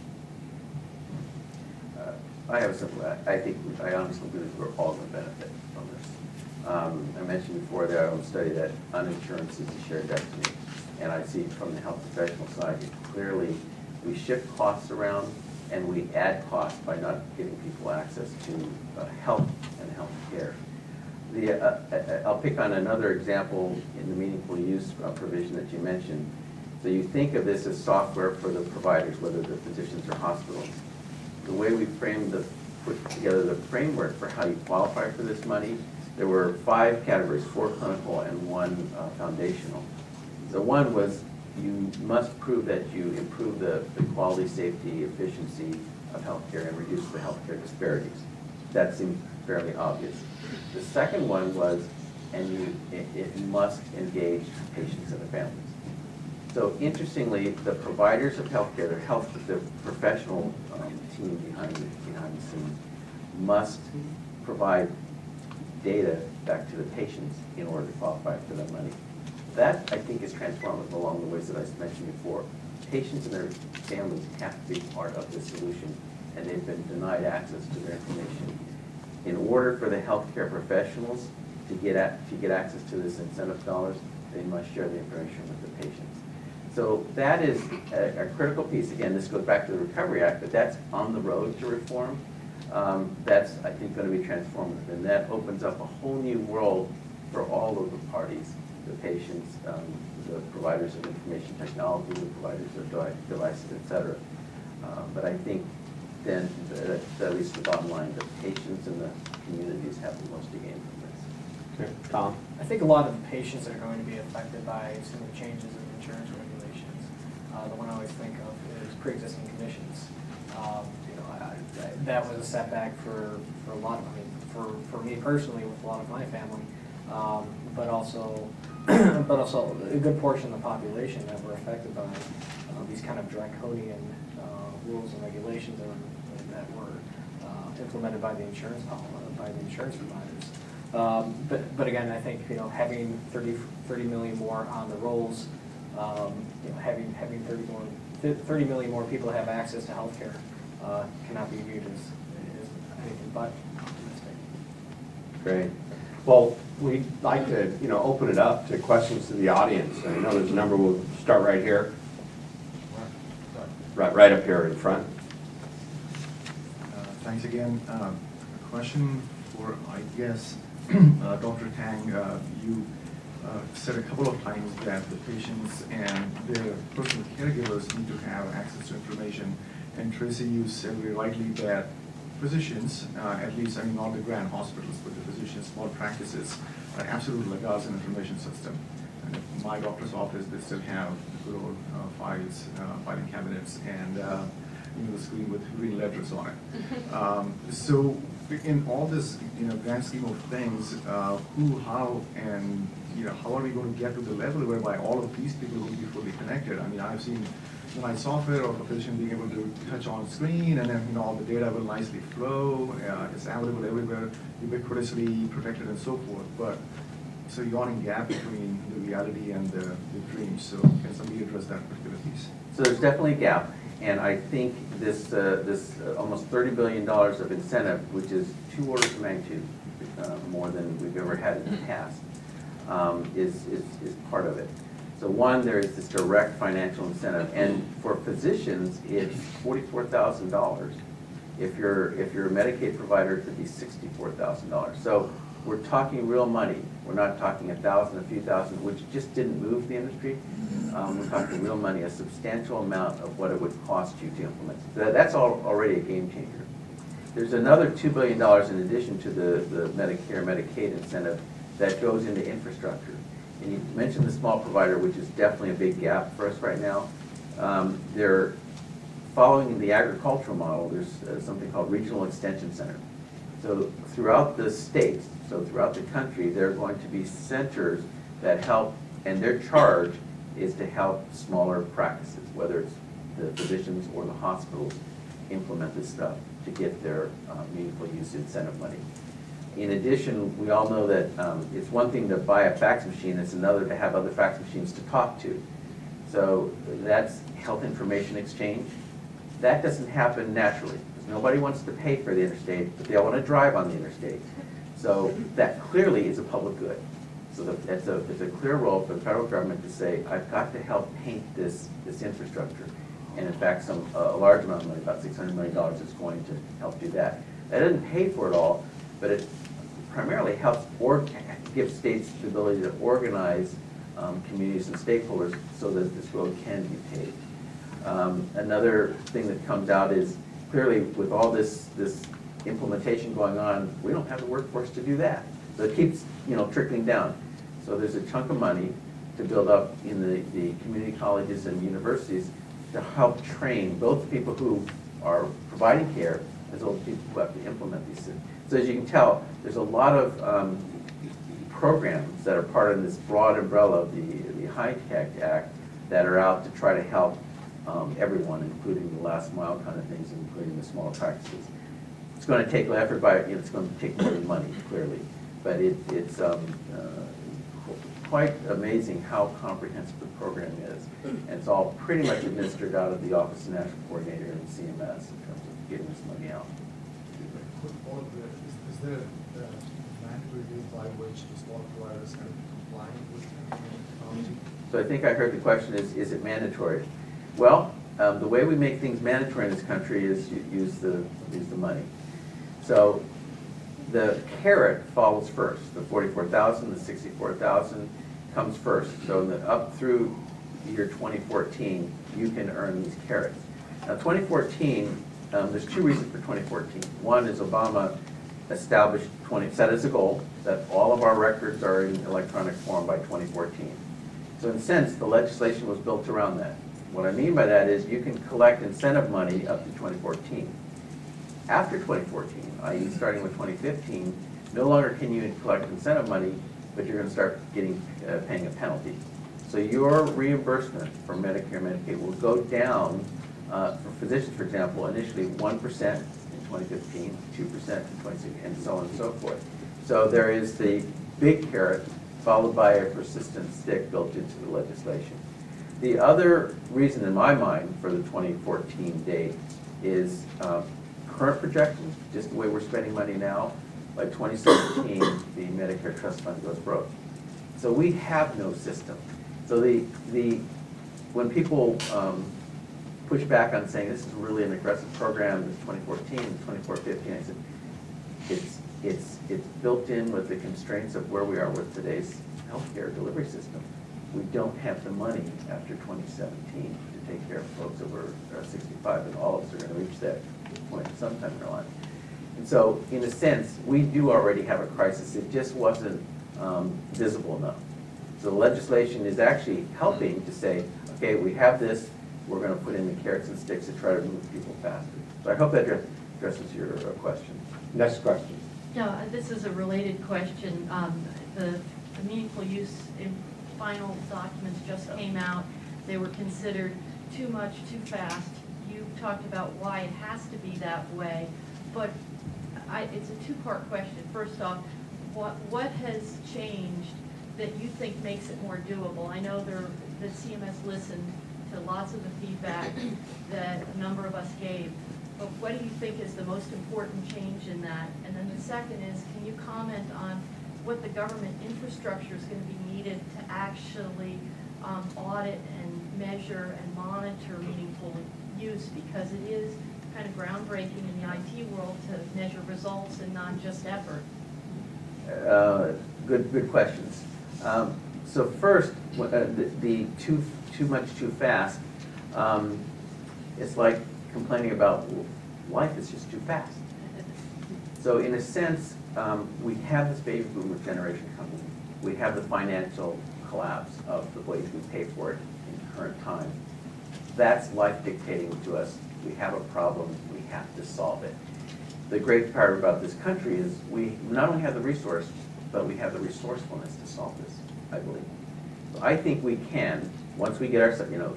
I have a simple, I honestly believe we're all going to benefit from this. I mentioned before that I will study that uninsurance is a shared destiny. And I see from the health professional side, clearly we shift costs around and we add costs by not giving people access to health and health care. I'll pick on another example in the meaningful use provision that you mentioned. So you think of this as software for the providers, whether they're physicians or hospitals. The way we put together the framework for how you qualify for this money, there were 5 categories, 4 clinical and 1 foundational. So one was you must prove that you improve the quality, safety, efficiency of healthcare and reduce the healthcare disparities. That seemed fairly obvious. The second one was, it must engage patients and their families. So interestingly, the providers of healthcare, the professional team behind the scenes, must provide data back to the patients in order to qualify for that money. That, I think, is transformative along the ways that I mentioned before. Patients and their families have to be part of this solution, and they've been denied access to their information. In order for the healthcare professionals to get access to this incentive dollars, they must share the information with the patients. So that is a critical piece. Again, this goes back to the Recovery Act, but that's on the road to reform. That's, I think, going to be transformative, and that opens up a whole new world for all of the parties, the patients, the providers of information technology, the providers of devices, et cetera. But I think then, at least the bottom line, the patients and the communities have the most to gain from this. Okay, Tom? I think a lot of the patients are going to be affected by some of the changes in insurance regulations. The one I always think of is pre-existing conditions. That was a setback for a lot of, for me personally with a lot of my family, but also a good portion of the population that were affected by these kind of draconian rules and regulations that were implemented by the insurance providers. But again, I think having 30 million more on the rolls, having 30 million more people have access to healthcare cannot be viewed as anything but optimistic. Great. Well, we'd like to, open it up to questions to the audience. I know there's a number. We'll start right here. Right up here in front. Thanks again. A question for, I guess, Dr. Tang. You said a couple of times that the patients and their personal caregivers need to have access to information. And Tracy, you said very rightly that physicians, at least, not the grand hospitals, but the physicians, small practices, are absolutely legals in information system. And in my doctor's office, they still have the good old files, filing cabinets, and the screen with green letters on it. So in all this, grand scheme of things, who, how, and how are we going to get to the level whereby all of these people will be fully connected? I've seen nice software of a physician being able to touch on screen, and then all the data will nicely flow. It's available everywhere, ubiquitously protected, and so forth. But so yawning gap between the reality and the dream. So can somebody address that particular piece? So there's definitely a gap, and I think this almost $30 billion of incentive, which is 2 orders of magnitude more than we've ever had in the past, is part of it. So one, there is this direct financial incentive, and for physicians, it's $44,000. If you're a Medicaid provider, it could be $64,000. So we're talking real money. We're not talking 1,000, a few thousand, which just didn't move the industry. We're talking real money, a substantial amount of what it would cost you to implement. That's already a game changer. There's another $2 billion in addition to the Medicare, Medicaid incentive that goes into infrastructure. And you mentioned the small provider, which is definitely a big gap for us right now. They're following the agricultural model. There's something called Regional Extension Center. So throughout the states, so throughout the country, there are going to be centers that help, and their charge is to help smaller practices, whether it's the physicians or the hospitals, implement this stuff to get their meaningful use incentive money. In addition, we all know that it's one thing to buy a fax machine, it's another to have other fax machines to talk to. So that's health information exchange. That doesn't happen naturally. Nobody wants to pay for the interstate, but they all want to drive on the interstate. So that clearly is a public good. So it's a clear role for the federal government to say, I've got to help paint this infrastructure. And in fact, a large amount of money, about $600 million, is going to help do that. That doesn't pay for it all, but it primarily helps give states the ability to organize communities and stakeholders so that this road can be paved. Another thing that comes out is clearly with all this implementation going on, we don't have the workforce to do that. So it keeps trickling down. So there's a chunk of money to build up in the community colleges and universities to help train both the people who are providing care as well as people who have to implement these things. So as you can tell, there's a lot of programs that are part of this broad umbrella of the High-Tech Act that are out to try to help everyone, including the last mile kind of things, including the smaller practices. It's going to take effort it's going to take more than money, clearly. But it's quite amazing how comprehensive the program is. And it's all pretty much administered out of the Office of National Coordinator and CMS in terms of getting this money out. Is there a mandatory date by which the small providers can comply with technology? So So I think I heard the question is it mandatory? Well, the way we make things mandatory in this country is you use the money. So the carrot follows first. The 44,000, the 64,000 comes first. So up through year 2014, you can earn these carrots. Now 2014, there's two reasons for 2014. One is Obama established set as a goal that all of our records are in electronic form by 2014. So in a sense, the legislation was built around that. What I mean by that is you can collect incentive money up to 2014. After 2014, i.e. starting with 2015, no longer can you collect incentive money, but you're going to start paying a penalty. So your reimbursement for Medicare and Medicaid will go down for physicians, for example, initially 1% in 2015, 2% in 2016, and so on and so forth. So there is the big carrot followed by a persistent stick built into the legislation. The other reason in my mind for the 2014 date is current projections, just the way we're spending money now. By 2017, the Medicare Trust Fund goes broke. So we have no system. So when people push back on saying this is really an aggressive program, this 2014, 2015, I said it's built in with the constraints of where we are with today's healthcare delivery system. We don't have the money after 2017 to take care of folks over 65, and all of us are going to reach that point sometime in our life. And so, in a sense, we do already have a crisis. It just wasn't visible enough. So the legislation is actually helping to say, okay, we have this, we're going to put in the carrots and sticks to try to move people faster. So I hope that addresses your question. Next question. Yeah, this is a related question. The meaningful use in final documents just came out. They were considered too much, too fast. You talked about why it has to be that way, but it's a two-part question. First off, what has changed that you think makes it more doable? I know that CMS listened to lots of the feedback that a number of us gave, but what do you think is the most important change in that? And then the second is, can you comment on what the government infrastructure is going to be needed to actually audit and measure and monitor meaningful use, because it is kind of groundbreaking in the IT world to measure results and not just effort. Good questions. So first, the too much too fast. It's like complaining about life is just too fast. So in a sense, we have this baby boomer generation coming. We have the financial collapse of the ways we pay for it in current time. That's life dictating to us. We have a problem, we have to solve it. The great part about this country is we not only have the resource, but we have the resourcefulness to solve this, I believe. So I think we can, once we get our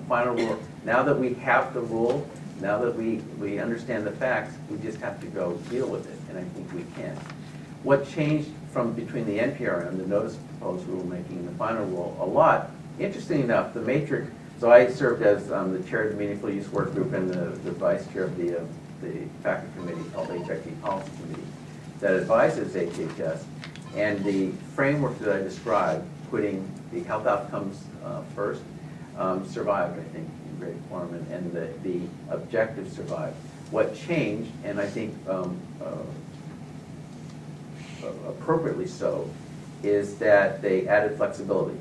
final rule, now that we have the rule, now that we understand the facts, we just have to go deal with it, and I think we can. What changed from between the NPRM, the Notice of Proposed Rulemaking, and the final rule? A lot. Interesting enough, the matrix, so I served as the chair of the Meaningful Use Work Group and the vice chair of the faculty committee called HIT Policy Committee that advises HHS. And the framework that I described, putting the health outcomes first, survived, I think, in great form, and the objectives survived. What changed, and I think appropriately so, is that they added flexibility.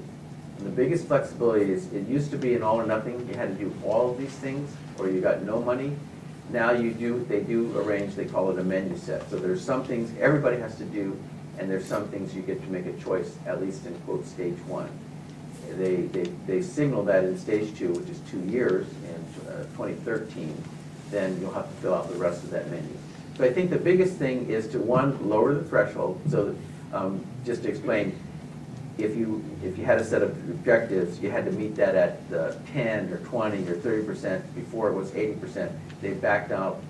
And the biggest flexibility is, it used to be an all or nothing. You had to do all of these things, or you got no money. Now they do arrange, they call it a menu set. So there's some things everybody has to do, and there's some things you get to make a choice, at least in, quote, stage one. They signal that in stage 2, which is 2 years, in 2013, then you'll have to fill out the rest of that menu. So I think the biggest thing is to, one, lower the threshold. So just to explain, if you had a set of objectives, you had to meet that at 10 or 20 or 30%. Before it was 80%. They backed out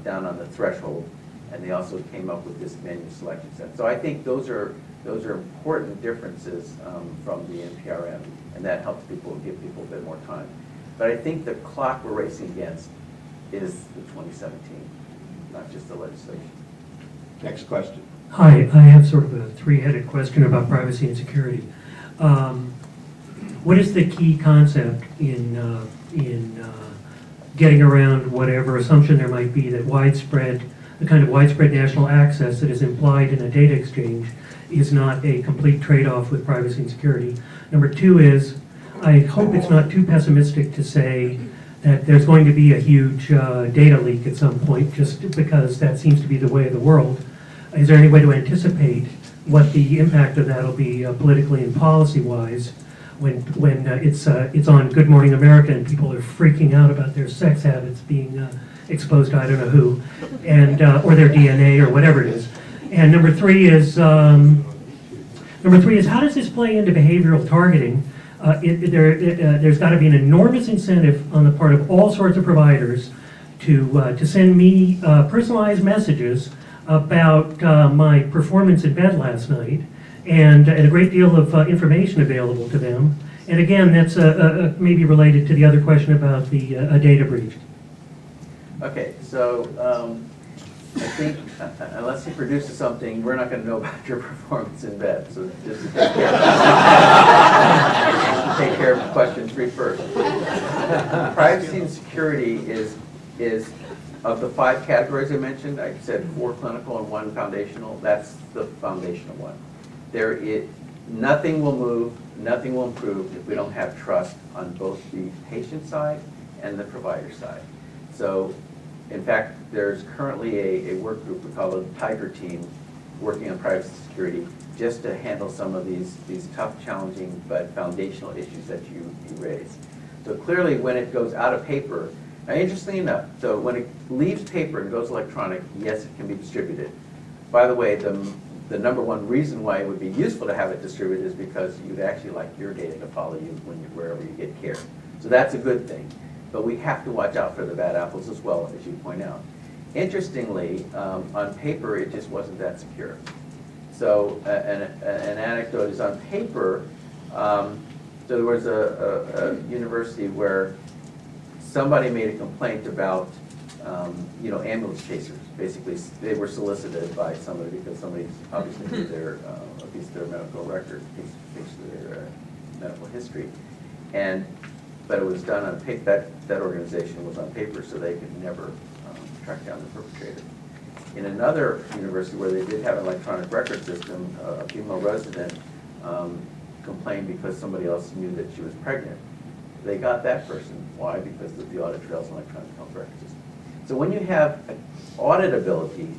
down on the threshold, and they also came up with this menu selection set. So I think those are important differences from the NPRM, and that helps people, give people a bit more time. But I think the clock we're racing against is the 2017, not just the legislation. Next question. Hi, I have sort of a three-headed question about privacy and security. what is the key concept in getting around whatever assumption there might be that the kind of widespread national access that is implied in a data exchange is not a complete trade-off with privacy and security? Number two is, I hope it's not too pessimistic to say that there's going to be a huge data leak at some point, just because that seems to be the way of the world. Is there any way to anticipate what the impact of that will be politically and policy-wise when it's on Good Morning America and people are freaking out about their sex habits being exposed to I don't know who, and or their DNA or whatever it is. And number three is how does this play into behavioral targeting? There's got to be an enormous incentive on the part of all sorts of providers to send me personalized messages about my performance in bed last night, and a great deal of information available to them. And again, that's maybe related to the other question about the data breach. Okay, so I think unless he produces something, we're not going to know about your performance in bed. So just take care of question 3 first. Privacy and security is of the 5 categories I mentioned. I said 4 clinical and 1 foundational. That's the foundational one. Nothing will move, nothing will improve if we don't have trust on both the patient side and the provider side. So, in fact, there's currently a work group we call the Tiger Team working on privacy and security just to handle some of these tough, challenging, but foundational issues that you raise. So clearly, when it goes out of paper, now interestingly enough, so when it leaves paper and goes electronic, yes, it can be distributed. By the way, the number 1 reason why it would be useful to have it distributed is because you'd actually like your data to follow you wherever you get care. So that's a good thing. But we have to watch out for the bad apples as well, as you point out. Interestingly, on paper, it just wasn't that secure. So an anecdote is on paper. So there was a university where somebody made a complaint about ambulance chasers. Basically, they were solicited by somebody because somebody obviously knew a piece of their medical record, a piece of their medical history. But it was done on paper. That organization was on paper, so they could never track down the perpetrator. In another university where they did have an electronic record system, a female resident complained because somebody else knew that she was pregnant. They got that person. Why? Because of the audit trails and electronic health record system. So when you have auditability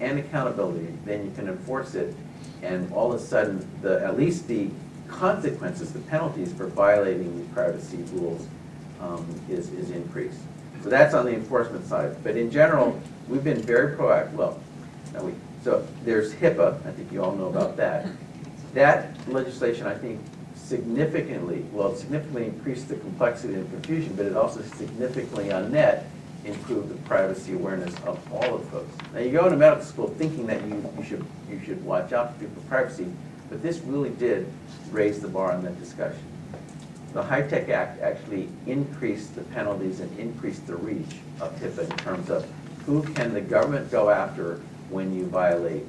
and accountability, then you can enforce it, and all of a sudden, at least the consequences, the penalties for violating these privacy rules is increased. So that's on the enforcement side. But in general, we've been very proactive. So there's Hipaa. I think you all know about that. That legislation, I think, significantly increased the complexity and confusion, but it also significantly on net improved the privacy awareness of all of folks. Now you go into medical school thinking that you should watch out for people's privacy, but this really did raise the bar on that discussion. The HITECH Act actually increased the penalties and increased the reach of Hipaa in terms of who can the government go after when you violate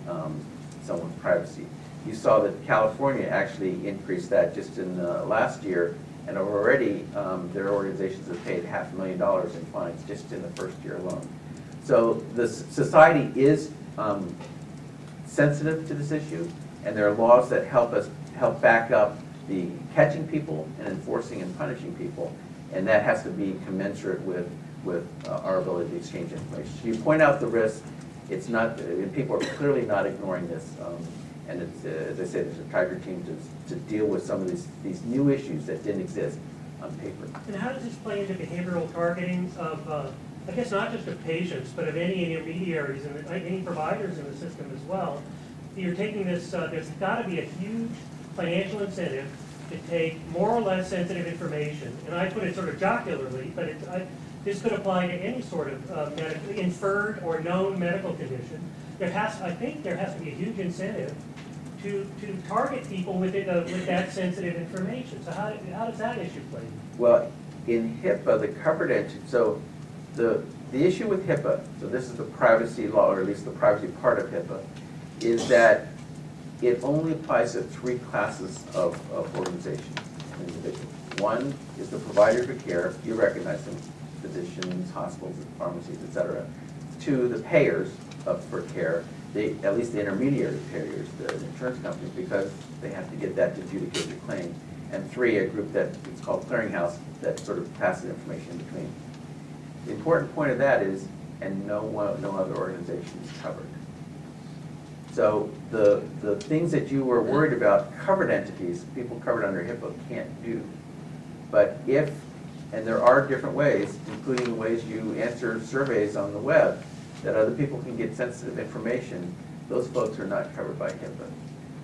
someone's privacy. You saw that California actually increased that just in last year, and already their organizations have paid $500,000 in fines just in the first year alone. So the society is sensitive to this issue, and there are laws that help back up the catching people and enforcing and punishing people, and that has to be commensurate with our ability to exchange information. So you point out the risk. It's not, and people are clearly not ignoring this. And it's, as I said, there's a Tiger Team to deal with some of these new issues that didn't exist on paper. And how does this play into behavioral targeting of, I guess not just of patients, but of any intermediaries and any providers in the system as well? You're taking this, there's got to be a huge financial incentive to take more or less sensitive information, and I put it sort of jocularly, but this could apply to any sort of medically inferred or known medical condition. I think there has to be a huge incentive to target people with that sensitive information. So how does that issue play? Well, in Hipaa, the covered entity, so the issue with Hipaa, so this is the privacy law, or at least the privacy part of Hipaa, is that it only applies to 3 classes of organizations. individuals. One is the providers of care, you recognize them, physicians, hospitals, pharmacies, et cetera. Two, the payers for care, at least the intermediary payers, the insurance companies, because they have to get that to adjudicate the claim. And three, a group that it's called clearinghouse that sort of passes information in between. The important point of that is, and no other organization is covered. So the things that you were worried about, covered entities, people covered under Hipaa can't do. But if, and there are different ways, including the ways you answer surveys on the web, that other people can get sensitive information, those folks are not covered by HIPAA.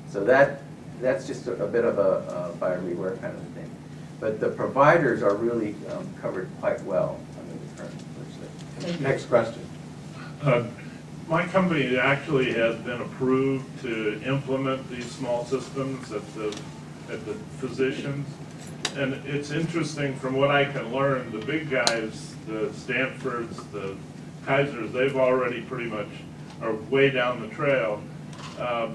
So that's just a bit of a buyer beware kind of thing. But the providers are really covered quite well under the current legislation. Next question. My company actually has been approved to implement these small systems at the physicians. And it's interesting from what I can learn, the big guys, the Stanfords, the Kaisers, they've already pretty much are way down the trail.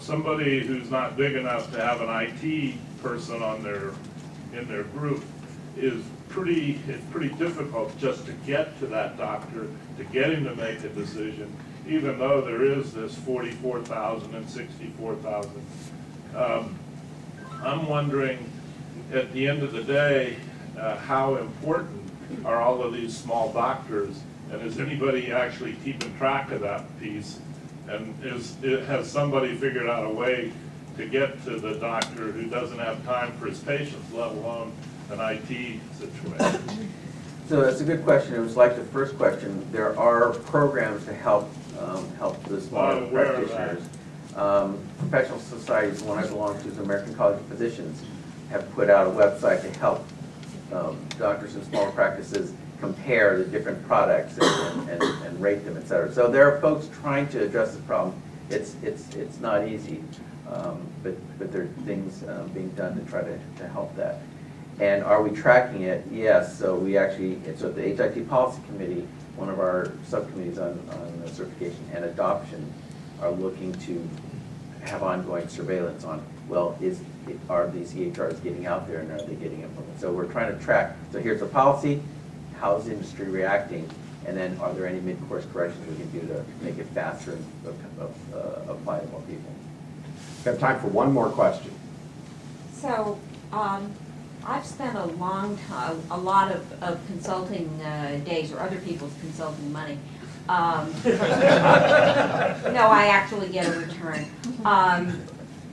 Somebody who's not big enough to have an IT person in their group it's pretty difficult just to get to that doctor, to get him to make a decision, even though there is this 44,000 and 64,000. I'm wondering, at the end of the day, how important are all of these small doctors, and is anybody actually keeping track of that piece? And has somebody figured out a way to get to the doctor who doesn't have time for his patients, let alone an IT situation? So that's a good question. It was like the first question. There are programs to help the smaller practitioners. Professional societies, the one I belong to, is the American College of Physicians, have put out a website to help doctors in smaller practices compare the different products and rate them, et cetera. So there are folks trying to address this problem. It's not easy, but there are things being done to try to help that. And are we tracking it? Yes. So we actually, so the HIT Policy Committee, one of our subcommittees on certification and adoption, are looking to have ongoing surveillance on, well, are these EHRs getting out there and are they getting implemented? So we're trying to track. So here's the policy. How's the industry reacting? And then are there any mid-course corrections we can do to make it faster and apply to more people? We have time for one more question. So I've spent a long time, a lot of consulting days, or other people's consulting money. No, I actually get a return.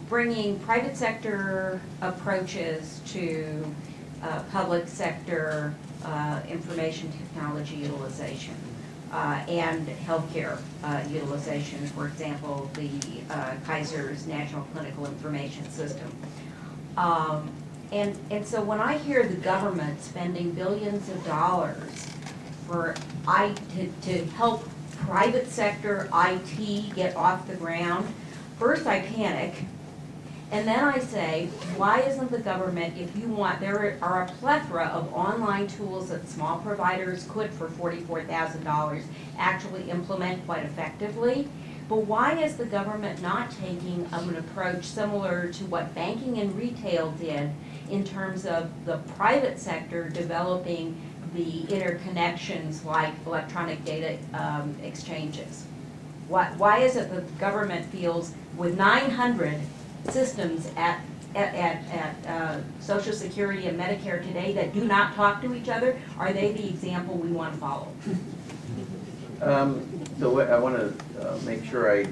Bringing private sector approaches to public sector information technology utilization and healthcare utilization. For example, the Kaiser's National Clinical Information System. And so when I hear the government spending billions of dollars to help private sector IT get off the ground, first I panic. And then I say, why isn't the government, if you want, there are a plethora of online tools that small providers could, for $44,000, actually implement quite effectively. But why is the government not taking an approach similar to what banking and retail did in terms of the private sector developing the interconnections like electronic data exchanges? Why is it that the government feels with 900 systems at Social Security and Medicare today that do not talk to each other, are they the example we want to follow? So I want to make sure I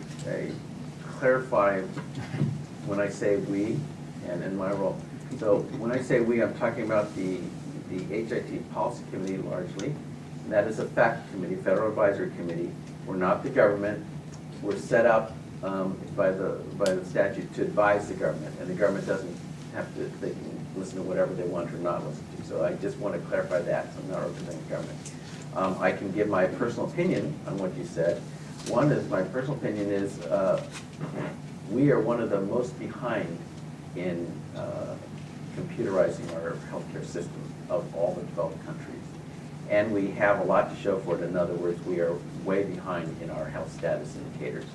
clarify when I say we and in my role. So when I say we, I'm talking about the HIT Policy Committee largely. And that is a FACT committee, Federal Advisory Committee. We're not the government. We're set up by the statute to advise the government, and the government doesn't have to, they can listen to whatever they want or not listen to. So I just want to clarify that, so I'm not representing the government. I can give my personal opinion on what you said. One is, my personal opinion is we are one of the most behind in computerizing our healthcare system of all the developed countries. And we have a lot to show for it. In other words, we are way behind in our health status indicators.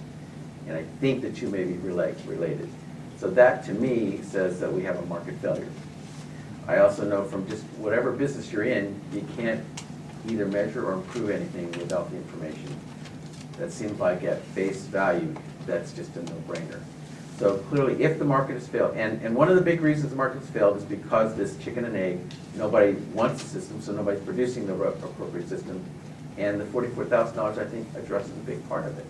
And I think the two may be related. So that, to me, says that we have a market failure. I also know from just whatever business you're in, you can't either measure or improve anything without the information. That seems like at face value, that's just a no-brainer. So clearly, if the market has failed, and one of the big reasons the market has failed is because this chicken and egg, nobody wants the system, so nobody's producing the appropriate system. And the $44,000, I think, addresses a big part of it.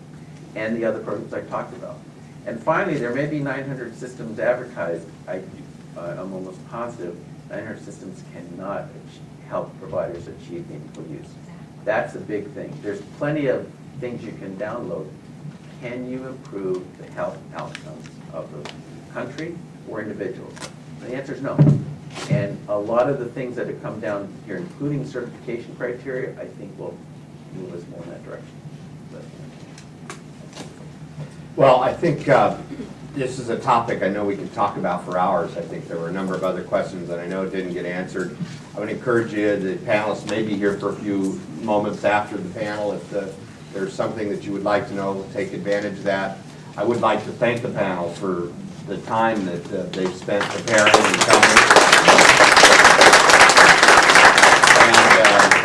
And the other programs I talked about. And finally, there may be 900 systems advertised. I'm almost positive 900 systems cannot help providers achieve meaningful use. That's a big thing. There's plenty of things you can download. Can you improve the health outcomes of the country or individuals? And the answer is no. And a lot of the things that have come down here, including certification criteria, I think will move us more in that direction. Well, I think this is a topic I know we can talk about for hours. I think there were a number of other questions that I know didn't get answered. I would encourage you, the panelists may be here for a few moments after the panel. If there's something that you would like to know, take advantage of that. I would like to thank the panel for the time that they've spent preparing and coming.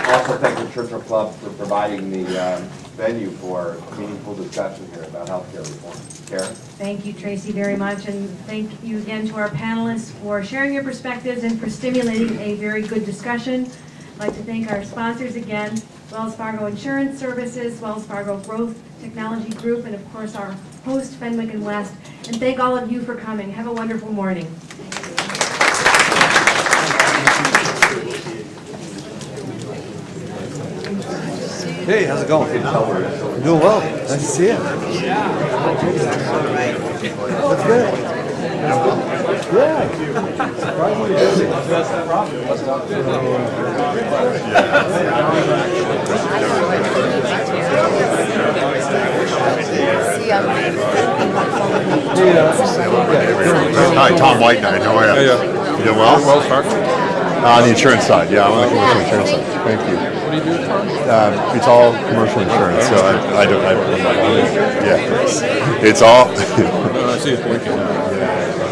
And also thank the Churchill Club for providing the venue for meaningful discussion here about healthcare reform. Karen? Thank you, Tracy, very much, and thank you again to our panelists for sharing your perspectives and for stimulating a very good discussion. I'd like to thank our sponsors again, Wells Fargo Insurance Services, Wells Fargo Growth Technology Group, and of course our host, Fenwick & West. And thank all of you for coming. Have a wonderful morning. Hey, how's it going? Doing well. Nice to see you. That's good. Yeah. Surprisingly busy. That's the problem. Hi, Tom White. How are you? You doing well? Wells Fargo. On the insurance side, yeah, I'm on the commercial insurance side. Thank you. What do you do? It's all commercial insurance, so I don't. Yeah, it's all. I see it's blinking. Yeah.